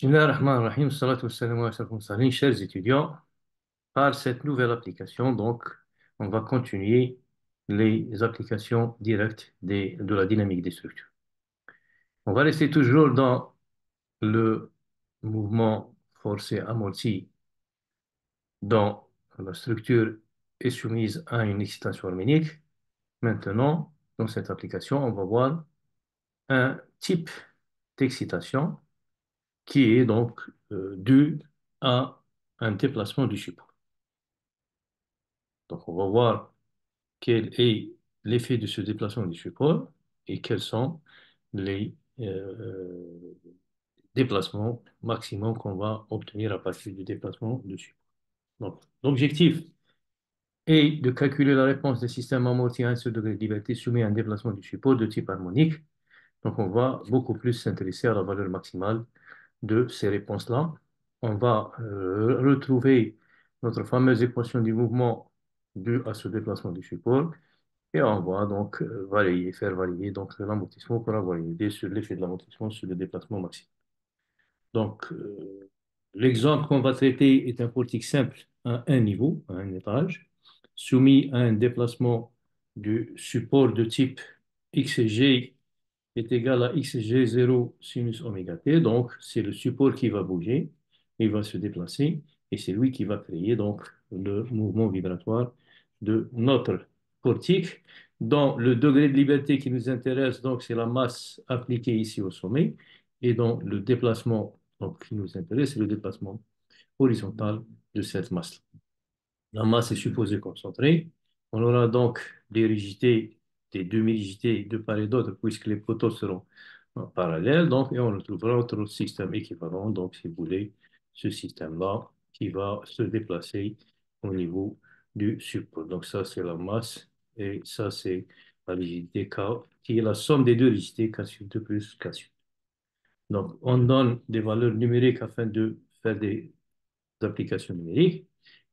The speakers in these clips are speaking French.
Bismillah ar-Rahman ar-Rahim, salatu wassalamu ala ashrafil mursalin. Chers étudiants, par cette nouvelle application, donc, on va continuer les applications directes de la dynamique des structures. On va rester toujours dans le mouvement forcé amorti dont la structure est soumise à une excitation harmonique. Maintenant, dans cette application, on va voir un type d'excitation qui est donc dû à un déplacement du support. Donc, on va voir quel est l'effet de ce déplacement du support et quels sont les déplacements maximum qu'on va obtenir à partir du déplacement du support. Donc, l'objectif est de calculer la réponse des systèmes amortis à un seul degré de liberté soumis à un déplacement du support de type harmonique. Donc, on va beaucoup plus s'intéresser à la valeur maximale de ces réponses-là. On va retrouver notre fameuse équation du mouvement dû à ce déplacement du support. Et on va donc faire varier donc, l'amortissement pour avoir une idée sur l'effet de l'amortissement sur le déplacement maximal. Donc, l'exemple qu'on va traiter est un portique simple à un niveau, à un étage, soumis à un déplacement du support de type xg est égal à xg0 sinus oméga t. Donc, c'est le support qui va bouger, il va se déplacer, et c'est lui qui va créer donc le mouvement vibratoire de notre portique, dont le degré de liberté qui nous intéresse, donc c'est la masse appliquée ici au sommet, et dont le déplacement donc, qui nous intéresse, c'est le déplacement horizontal de cette masse. La masse est supposée concentrée. On aura donc des rigidités, des demi-rigidités de part et d'autre, puisque les poteaux seront parallèles. Donc, et on retrouvera notre système équivalent. Donc, si vous voulez, ce système-là qui va se déplacer au niveau du support. Donc, ça, c'est la masse. Et ça, c'est la rigidité K, qui est la somme des deux rigidités, K sur 2 plus K sur 2. Donc, on donne des valeurs numériques afin de faire des applications numériques.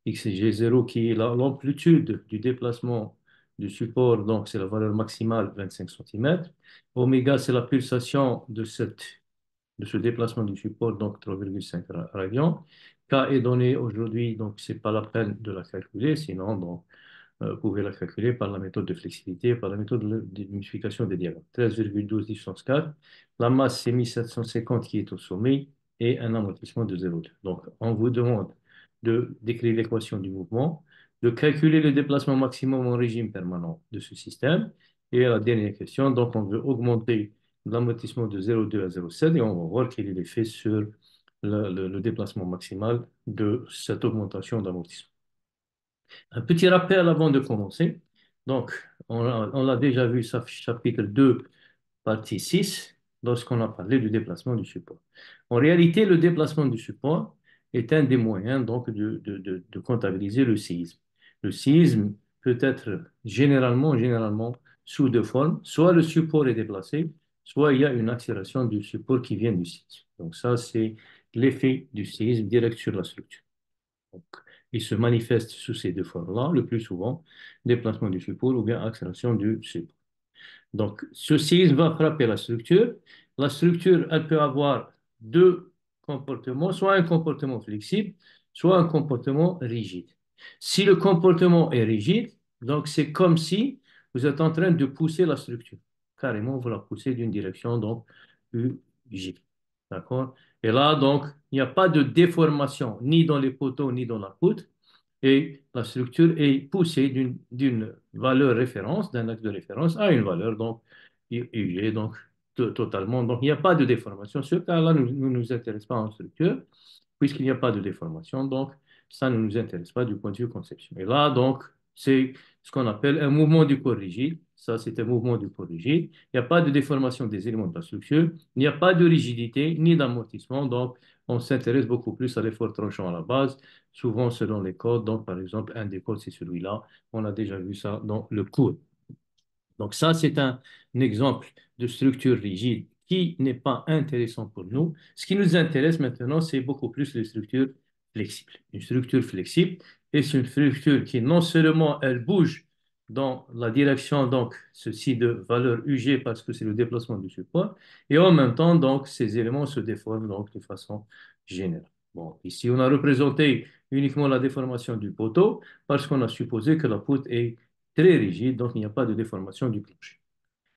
XG0 qui est l'amplitude du déplacement du support, donc c'est la valeur maximale 25 cm. Oméga, c'est la pulsation de ce déplacement du support, donc 3,5 radians. K est donné aujourd'hui, donc c'est pas la peine de la calculer, sinon donc, vous pouvez la calculer par la méthode de flexibilité, par la méthode de multiplication des diamètres. 13,12 puissance 4. La masse, c'est 1750 qui est au sommet et un amortissement de 0,2. Donc, on vous demande de décrire l'équation du mouvement, de calculer le déplacement maximum en régime permanent de ce système. Et la dernière question, donc on veut augmenter l'amortissement de 0,2 à 0,7 et on va voir quel est l'effet sur le déplacement maximal de cette augmentation d'amortissement. Un petit rappel avant de commencer. Donc, on l'a déjà vu, chapitre 2, partie 6, lorsqu'on a parlé du déplacement du support. En réalité, le déplacement du support est un des moyens donc, de comptabiliser le séisme. Le séisme peut être généralement sous deux formes. Soit le support est déplacé, soit il y a une accélération du support qui vient du séisme. Donc ça, c'est l'effet du séisme direct sur la structure. Donc, il se manifeste sous ces deux formes-là, le plus souvent, déplacement du support ou bien accélération du support. Donc, ce séisme va frapper la structure. La structure, elle peut avoir deux comportements, soit un comportement flexible, soit un comportement rigide. Si le comportement est rigide, donc c'est comme si vous êtes en train de pousser la structure. Carrément, vous la poussez d'une direction, donc UJ. D'accord? Et là, donc, il n'y a pas de déformation ni dans les poteaux ni dans la poutre et la structure est poussée d'une valeur référence, d'un axe de référence à une valeur donc UG, donc totalement. Donc il n'y a pas de déformation. Ce cas-là ne nous intéresse pas en structure, puisqu'il n'y a pas de déformation, donc ça ne nous intéresse pas du point de vue conception. Et là, donc, c'est ce qu'on appelle un mouvement du corps rigide. Ça, c'est un mouvement du corps rigide. Il n'y a pas de déformation des éléments de la structure, il n'y a pas de rigidité ni d'amortissement, donc on s'intéresse beaucoup plus à l'effort tranchant à la base, souvent selon les codes. Donc, par exemple, un des codes, c'est celui-là. On a déjà vu ça dans le cours. Donc, ça, c'est un exemple de structure rigide qui n'est pas intéressant pour nous. Ce qui nous intéresse maintenant, c'est beaucoup plus les structures flexibles. Une structure flexible est une structure qui, non seulement elle bouge dans la direction, donc, ceci de valeur UG parce que c'est le déplacement du support. Et en même temps, donc, ces éléments se déforment donc, de façon générale. Bon, ici, on a représenté uniquement la déformation du poteau parce qu'on a supposé que la poutre est très rigide, donc il n'y a pas de déformation du plancher.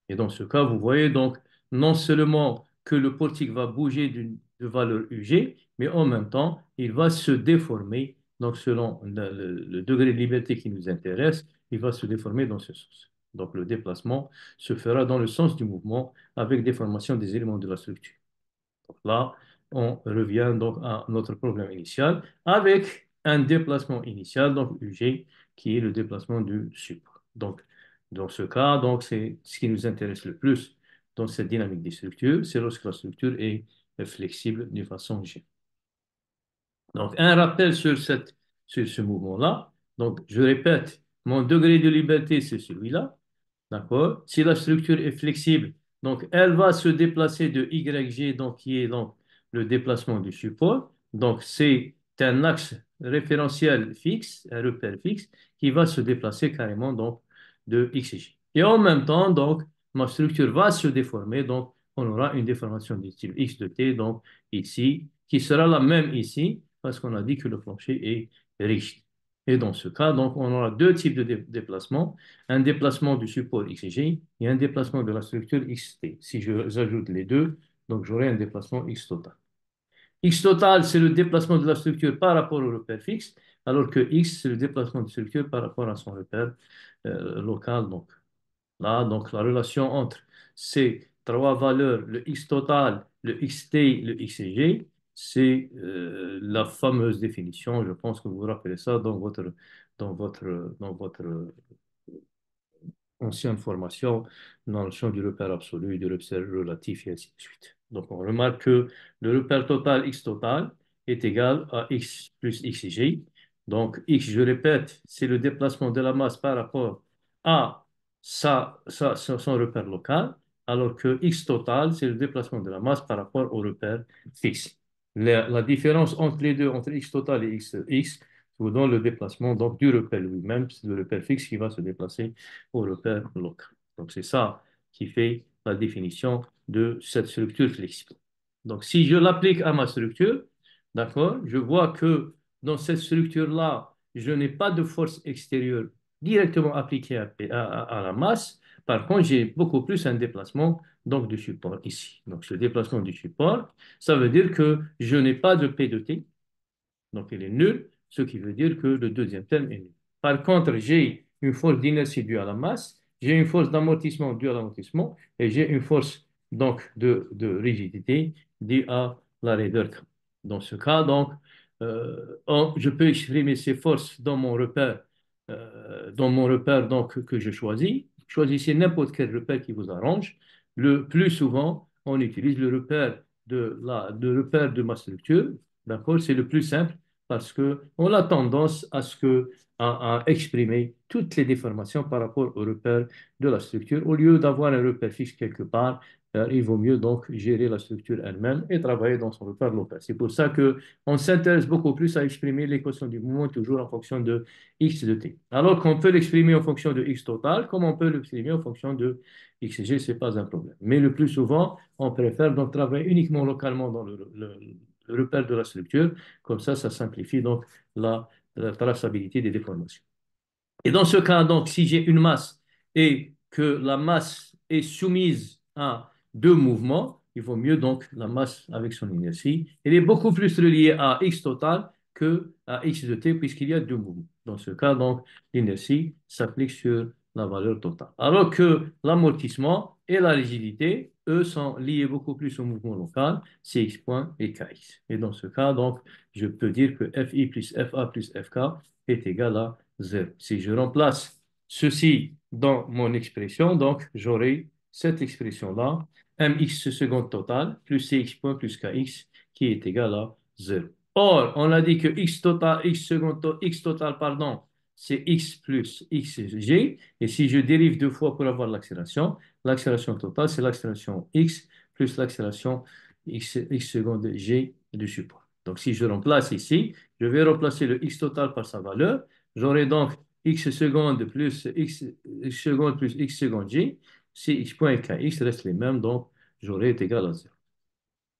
Et dans ce cas, vous voyez donc non seulement que le portique va bouger de valeur UG, mais en même temps, il va se déformer. Donc, selon le degré de liberté qui nous intéresse, il va se déformer dans ce sens. Donc, le déplacement se fera dans le sens du mouvement avec déformation des éléments de la structure. Donc là, on revient donc à notre problème initial avec un déplacement initial, donc UG, qui est le déplacement du support. Donc, dans ce cas, donc, c'est ce qui nous intéresse le plus dans cette dynamique des structures, c'est lorsque la structure est flexible d'une façon G. Donc, un rappel sur ce mouvement-là. Donc, je répète, mon degré de liberté, c'est celui-là. D'accord? Si la structure est flexible, donc elle va se déplacer de YG, donc qui est donc le déplacement du support. Donc, c'est un axe référentiel fixe, un repère fixe, qui va se déplacer carrément donc de XG. Et en même temps, donc, ma structure va se déformer, donc on aura une déformation du type X de T, donc ici, qui sera la même ici, parce qu'on a dit que le plancher est rigide. Et dans ce cas, donc, on aura deux types de déplacements, un déplacement du support XG et un déplacement de la structure XT. Si j'ajoute les deux, donc j'aurai un déplacement X total. X total, c'est le déplacement de la structure par rapport au repère fixe, alors que X, c'est le déplacement de la structure par rapport à son repère local. Donc, là, donc, la relation entre ces trois valeurs, le X total, le XT, le XG, c'est la fameuse définition. Je pense que vous vous rappelez ça dans votre ancienne formation dans le champ du repère absolu, du repère relatif et ainsi de suite. Donc, on remarque que le repère total X total est égal à X plus XJ. Donc, X, je répète, c'est le déplacement de la masse par rapport à son repère local, alors que X total, c'est le déplacement de la masse par rapport au repère fixe. La différence entre les deux, entre X total et X, vous donne le déplacement donc, du repère lui-même, c'est le repère fixe qui va se déplacer au repère local. Donc, c'est ça qui fait la définition de cette structure flexible. Donc, si je l'applique à ma structure, d'accord, je vois que dans cette structure-là, je n'ai pas de force extérieure directement appliquée à la masse. Par contre, j'ai beaucoup plus un déplacement donc, du support ici. Donc, ce déplacement du support, ça veut dire que je n'ai pas de P de T, donc il est nul, ce qui veut dire que le deuxième terme est nul. Par contre, j'ai une force d'inertie due à la masse, j'ai une force d'amortissement due à l'amortissement et j'ai une force donc de rigidité due à la raideur. Dans ce cas, donc, je peux exprimer ces forces dans mon repère donc, que je choisis. Choisissez n'importe quel repère qui vous arrange. Le plus souvent, on utilise le repère repère de ma structure. D'accord? C'est le plus simple parce qu'on a tendance à exprimer toutes les déformations par rapport au repère de la structure. Au lieu d'avoir un repère fixe quelque part, il vaut mieux donc gérer la structure elle-même et travailler dans son repère local. C'est pour ça qu'on s'intéresse beaucoup plus à exprimer l'équation du mouvement toujours en fonction de x de t. Alors qu'on peut l'exprimer en fonction de x total, comme on peut l'exprimer en fonction de xg, ce n'est pas un problème. Mais le plus souvent, on préfère donc travailler uniquement localement dans le repère de la structure. Comme ça simplifie donc la traçabilité des déformations. Et dans ce cas, donc, si j'ai une masse et que la masse est soumise à deux mouvements, il vaut mieux donc la masse avec son inertie. Elle est beaucoup plus reliée à x total que à x de t puisqu'il y a deux mouvements. Dans ce cas, donc, l'inertie s'applique sur la valeur totale. Alors que l'amortissement et la rigidité, eux, sont liés beaucoup plus au mouvement local, cx point et kx. Et dans ce cas, donc, je peux dire que fi plus fa plus fk est égal à 0. Si je remplace ceci dans mon expression, donc j'aurai cette expression-là, mx seconde totale plus cx point plus kx qui est égal à 0. Or, on a dit que x total, x total, pardon, c'est x plus xg. Et si je dérive deux fois pour avoir l'accélération totale, c'est l'accélération x plus l'accélération x seconde g du support. Donc, si je remplace ici, je vais remplacer le x total par sa valeur. J'aurai donc x secondes plus x secondes plus x secondes g, c'est x point et kx restent les mêmes, donc j'aurai est égal à 0.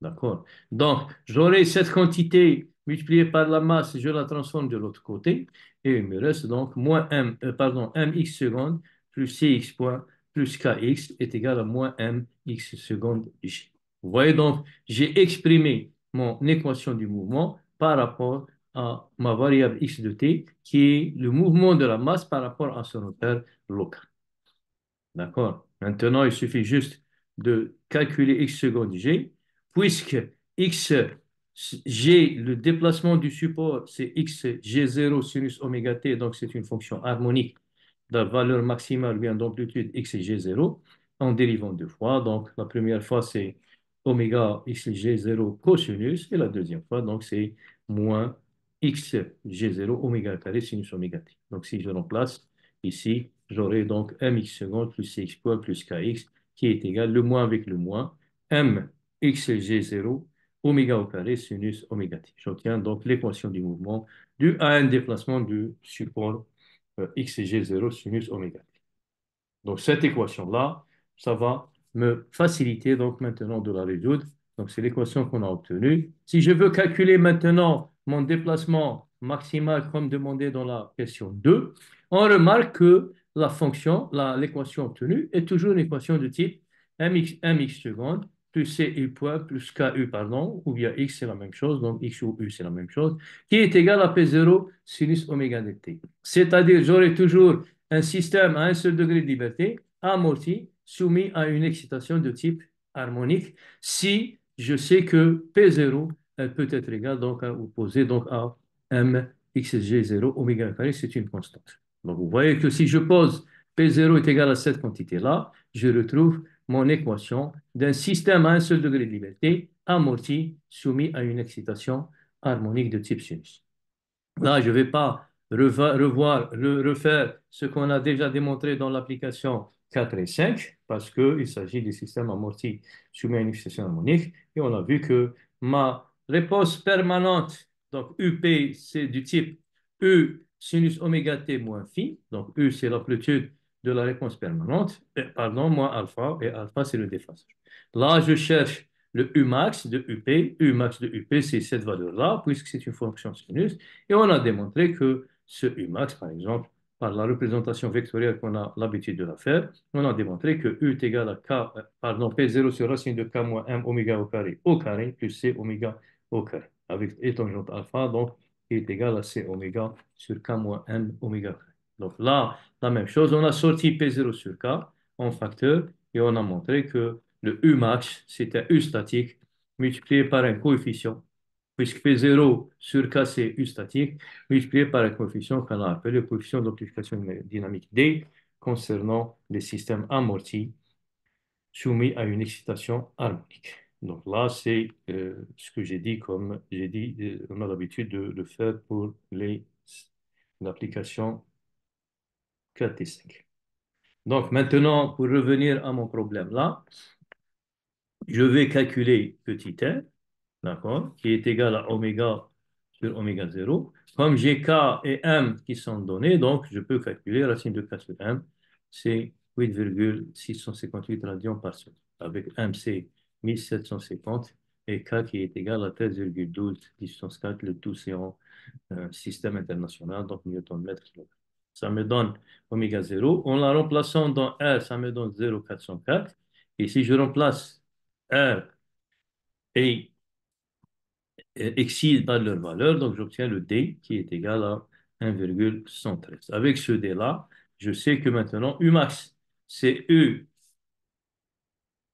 D'accord? Donc, j'aurai cette quantité multipliée par la masse, je la transforme de l'autre côté, et il me reste donc moins mx secondes plus cx point plus kx est égal à moins mx secondes j. Vous voyez donc, j'ai exprimé mon équation du mouvement par rapport à ma variable x de t, qui est le mouvement de la masse par rapport à son repère local. D'accord? Maintenant, il suffit juste de calculer x secondes g, puisque x, g, le déplacement du support, c'est x g0 sinus oméga t, donc c'est une fonction harmonique de la valeur maximale bien d'amplitude x g0 en dérivant deux fois. Donc, la première fois, c'est oméga x g0 cosinus, et la deuxième fois, donc, c'est moins x g0 oméga carré sinus oméga t. Donc, si je remplace ici, j'aurai donc mx seconde plus cx point plus kx qui est égal, le moins avec le moins, m x g0 oméga au carré sinus oméga t. J'obtiens donc l'équation du mouvement due à un déplacement du support x g0 sinus oméga t. Donc, cette équation-là, ça va me faciliter donc maintenant de la résoudre. Donc, c'est l'équation qu'on a obtenue. Si je veux calculer maintenant mon déplacement maximal comme demandé dans la question 2, on remarque que la fonction, l'équation obtenue est toujours une équation de type mx seconde plus cu point plus ku, pardon, ou bien x c'est la même chose, donc x ou u c'est la même chose, qui est égal à p0 sinus oméga dt. C'est-à-dire, j'aurai toujours un système à un seul degré de liberté amorti, soumis à une excitation de type harmonique, si je sais que P0 elle peut être égale donc à opposé donc à mxg0 oméga carré, c'est une constante. Donc vous voyez que si je pose P0 est égal à cette quantité-là, je retrouve mon équation d'un système à un seul degré de liberté amorti, soumis à une excitation harmonique de type sinus. Là, je ne vais pas refaire ce qu'on a déjà démontré dans l'application 4 et 5, parce qu'il s'agit des systèmes amortis soumis à une excitation harmonique. Et on a vu que ma réponse permanente, donc UP, c'est du type U sinus oméga t moins phi. Donc U, c'est l'amplitude de la réponse permanente, pardon, moins alpha, et alpha, c'est le déphasage. Là, je cherche le U max de UP. U max de UP, c'est cette valeur-là, puisque c'est une fonction sinus. Et on a démontré que ce Umax, par exemple, par la représentation vectorielle qu'on a l'habitude de la faire, on a démontré que U est égal à K, pardon, P0 sur racine de K moins M oméga au carré plus C oméga au carré, avec étangente alpha, donc, qui est égal à C oméga sur K moins M oméga carré. Donc là, la même chose, on a sorti P0 sur K en facteur et on a montré que le Umax, c'était U statique multiplié par un coefficient puisque P0 sur K, c'est U statique, multiplié par un coefficient qu'on a appelé le coefficient d'amplification dynamique D, concernant les systèmes amortis soumis à une excitation harmonique. Donc là, c'est ce que j'ai dit, comme j'ai dit, on a l'habitude de le faire pour l'application 4 et 5. Donc maintenant, pour revenir à mon problème là, je vais calculer petit r, d'accord, qui est égal à oméga sur oméga 0. Comme j'ai K et M qui sont donnés, donc je peux calculer racine de K sur M, c'est 8,658 radians par seconde. Avec M, c'est 1750 et K qui est égal à 13,12 puissance 4, le tout c'est en système international, donc newton mètre kilomètre. Ça me donne oméga 0. En la remplaçant dans R, ça me donne 0,404. Et si je remplace R et exceed par leur valeur, donc j'obtiens le D qui est égal à 1,113. Avec ce D-là, je sais que maintenant U max, c'est U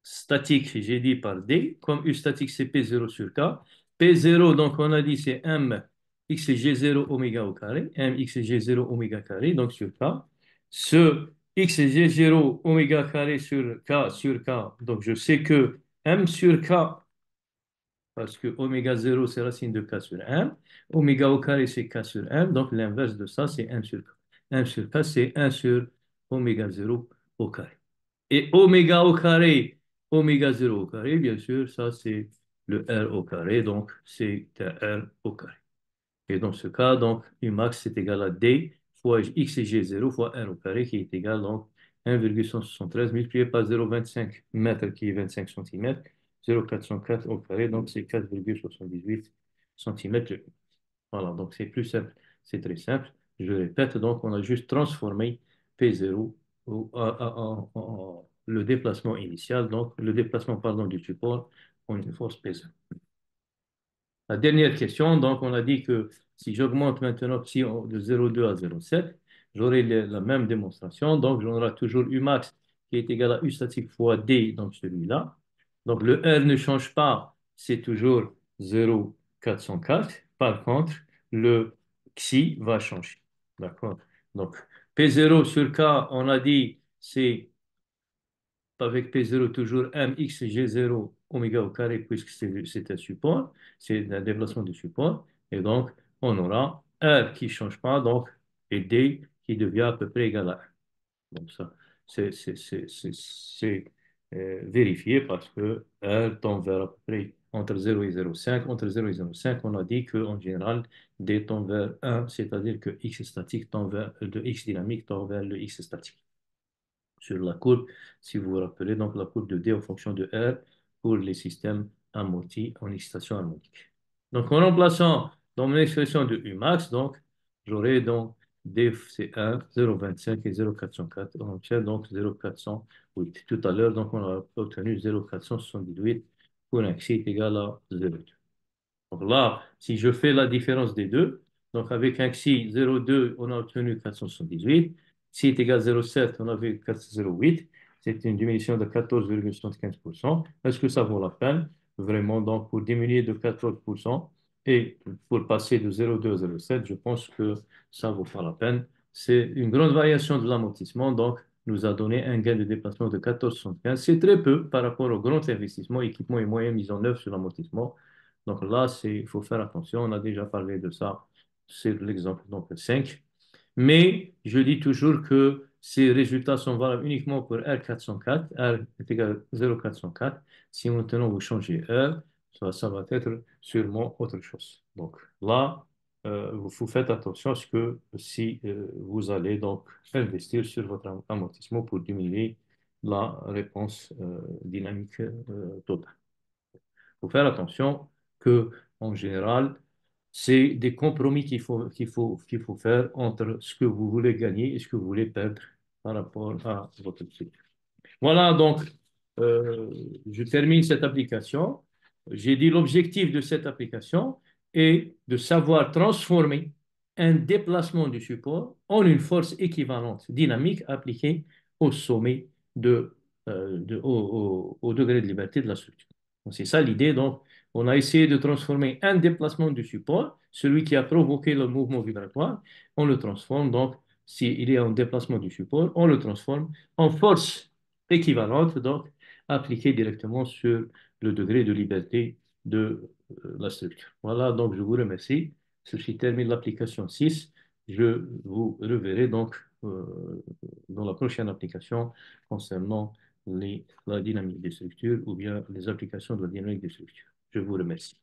statique, j'ai dit par D, comme U statique, c'est P0 sur K. P0, donc on a dit, c'est M x G0 oméga au carré, M x G0 oméga carré, donc sur K. Ce x G0 oméga carré sur K, donc je sais que M sur K parce que oméga 0, c'est racine de K sur M. Oméga au carré, c'est K sur M. Donc, l'inverse de ça, c'est 1 sur K. 1 sur K, c'est 1 sur oméga 0 au carré. Et oméga au carré, oméga 0 au carré, bien sûr, ça, c'est le R au carré. Donc, c'est R au carré. Et dans ce cas, donc, Umax, c'est égal à D fois x égé 0 fois r au carré qui est égal donc 1,173 multiplié par 0,25 mètres qui est 25 cm, 0,404 au carré, donc c'est 4,78 cm. Voilà, donc c'est plus simple, c'est très simple. Je répète, donc on a juste transformé P0 en le déplacement initial, donc le déplacement pardon, du support en une force P0. La dernière question, donc on a dit que si j'augmente maintenant psi de 0,2 à 0,7, j'aurai la même démonstration, donc j'aurai toujours U max qui est égal à U statique fois D, donc celui-là. Donc le R ne change pas, c'est toujours 0,404. Par contre, le xi va changer. D'accord? Donc P0 sur K, on a dit, c'est avec P0 toujours mx G0 oméga au carré puisque c'est un support, c'est un déplacement du support. Et donc, on aura R qui ne change pas, donc, et D qui devient à peu près égal à 1. Donc, ça, c'est vérifié parce que R tend vers à peu près entre 0 et 0,5. Entre 0 et 0,5, on a dit qu'en général, D tend vers 1, c'est-à-dire que X statique tend vers, de X dynamique tend vers le X statique sur la courbe, si vous vous rappelez, donc la courbe de D en fonction de R pour les systèmes amortis en excitation harmonique. Donc, en remplaçant dans mon expression de Umax, donc, j'aurai donc D, c'est 1, 0,25 et 0,404. On obtient donc 0,408. Tout à l'heure, donc, on a obtenu 0,478 pour un xi est égal à 0,2. Donc là, si je fais la différence des deux, donc avec un xi 0,2, on a obtenu 478. Xi est égal à 0,7, on avait 408. C'est une diminution de 14,75%. Est-ce que ça vaut la peine? Vraiment, donc pour diminuer de 14% et pour passer de 0,2 à 0,7, je pense que ça vaut pas la peine. C'est une grande variation de l'amortissement, donc nous a donné un gain de déplacement de 14,75. C'est très peu par rapport au grand investissement, équipement et moyens mis en œuvre sur l'amortissement. Donc là, il faut faire attention. On a déjà parlé de ça. C'est l'exemple donc 5. Mais je dis toujours que ces résultats sont valables uniquement pour R404. R est égal à 0,404. Si maintenant vous changez R, ça va être sûrement autre chose. Donc là, vous faites attention à ce que si vous allez donc investir sur votre amortissement pour diminuer la réponse dynamique totale. Il faut faire attention que, en général, c'est des compromis qu'il faut faire entre ce que vous voulez gagner et ce que vous voulez perdre par rapport à votre truc. Voilà, donc, euh, je termine cette application. J'ai dit l'objectif de cette application est de savoir transformer un déplacement du support en une force équivalente dynamique appliquée au sommet au degré de liberté de la structure. Donc, c'est ça l'idée. Donc, on a essayé de transformer un déplacement du support, celui qui a provoqué le mouvement vibratoire, on le transforme. Donc, s'il y a un déplacement du support, on le transforme en force équivalente, donc appliquée directement sur le degré de liberté de la structure. Voilà, donc je vous remercie. Ceci termine l'application 6. Je vous reverrai donc dans la prochaine application concernant la dynamique des structures ou bien les applications de la dynamique des structures. Je vous remercie.